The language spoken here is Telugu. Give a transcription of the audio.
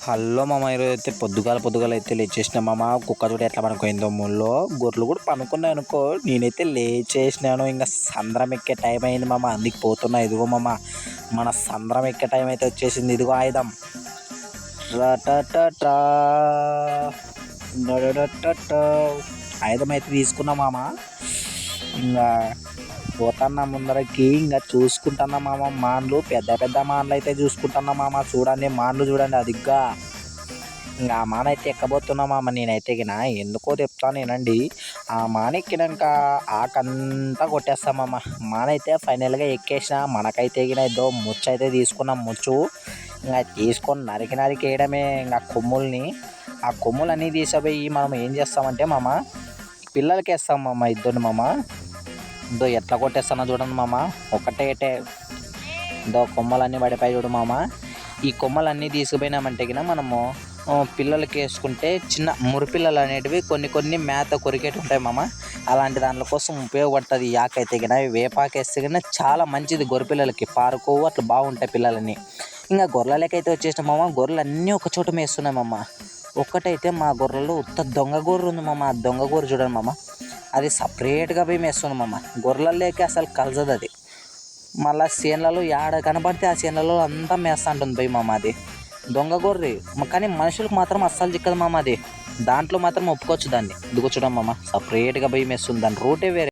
హలో మామ, ఈరోజు అయితే పొద్దుగాల అయితే లేచేసిన మామ. కుక్క చూడు ఎట్లా పనుకోయిందో ముళ్ళో. గొర్రెలు కూడా పనుకున్నాయి అనుకో. నేనైతే లేచేసినాను. ఇంకా సంద్రం ఎక్కే టైం అయింది మామ. అందుకు పోతున్నా. ఇదిగో మామ, మన సంద్రం ఎక్కే టైం అయితే వచ్చేసింది. ఇదిగో ఆయుధం. రటటటా, డడడటటా. ఆయుధం అయితే తీసుకున్నా మామ. ఇంకా పోతున్నా ముందరకి. ఇంకా చూసుకుంటున్నా మామ. మాన్లు పెద్ద పెద్ద మాన్లు అయితే చూసుకుంటున్నా మామ. చూడండి మాన్లు చూడండి అదిగ్గా. ఇంకా ఆ మాన అయితే ఎక్కబోతున్నా మామ. నేనైతే గిన ఎందుకో చెప్తాను నేనండి. ఆ మాన ఎక్కినాక ఆకంతా కొట్టేస్తాం మామ. మాన అయితే ఫైనల్గా ఎక్కేసిన. మనకైతే గిన ఏదో ముచ్చు అయితే తీసుకున్నాం. ముచ్చు ఇంకా తీసుకొని నరికి వేయడమే. ఇంకా కొమ్ముల్ని, ఆ కొమ్ములన్నీ తీసిపోయి మనం ఏం చేస్తామంటే మామ, పిల్లలకి వేస్తాం మామ. ఇద్దరు మామ. ఇదో ఎట్లా కొట్టేస్తానో చూడండి మామ. ఒకటే ఇదో కొమ్మలన్నీ పడిపోయి చూడు మామ. ఈ కొమ్మలన్నీ తీసుకుపోయినామంటే కినా మనము పిల్లలకి వేసుకుంటే చిన్న మురిపిల్లలు అనేటివి కొన్ని మేత కొరికేటి ఉంటాయి మామ. అలాంటి దాంట్లో కోసం ఉపయోగపడుతుంది ఈ ఆకైతే కినా. వేపాకు వేస్తే కినా చాలా మంచిది గొర్రెపిల్లలకి. పారుకోవు అట్లా బాగుంటాయి పిల్లలని. ఇంకా గొర్రెలకైతే వచ్చేసిన మామ. గొర్రెలు అన్నీ ఒక చోట మేస్తున్నాయి మామ. ఒక్కటైతే మా గొర్రెలు ఉత్త దొంగ గొర్రె ఉంది మామ. ఆ దొంగ గొర్రె చూడండి మామ. అది సపరేట్గా పోయి మేస్తుంది మామ. గొర్రెలలోకి అసలు కలసదు అది. మళ్ళీ చేనులలో ఏడ కనబడితే ఆ చేనులలో అంతా మేస్తా ఉంటుంది పోయి మామ. అది దొంగ గొర్రె. కానీ మనుషులకు మాత్రం అస్సలు చిక్కదు మామ. అది దాంట్లో మాత్రం ఒప్పుకోవచ్చు దాన్ని. ఇదిగో చూడడం మామ, సపరేట్గా పోయి మేస్తుంది. దాని రూటే వేరే.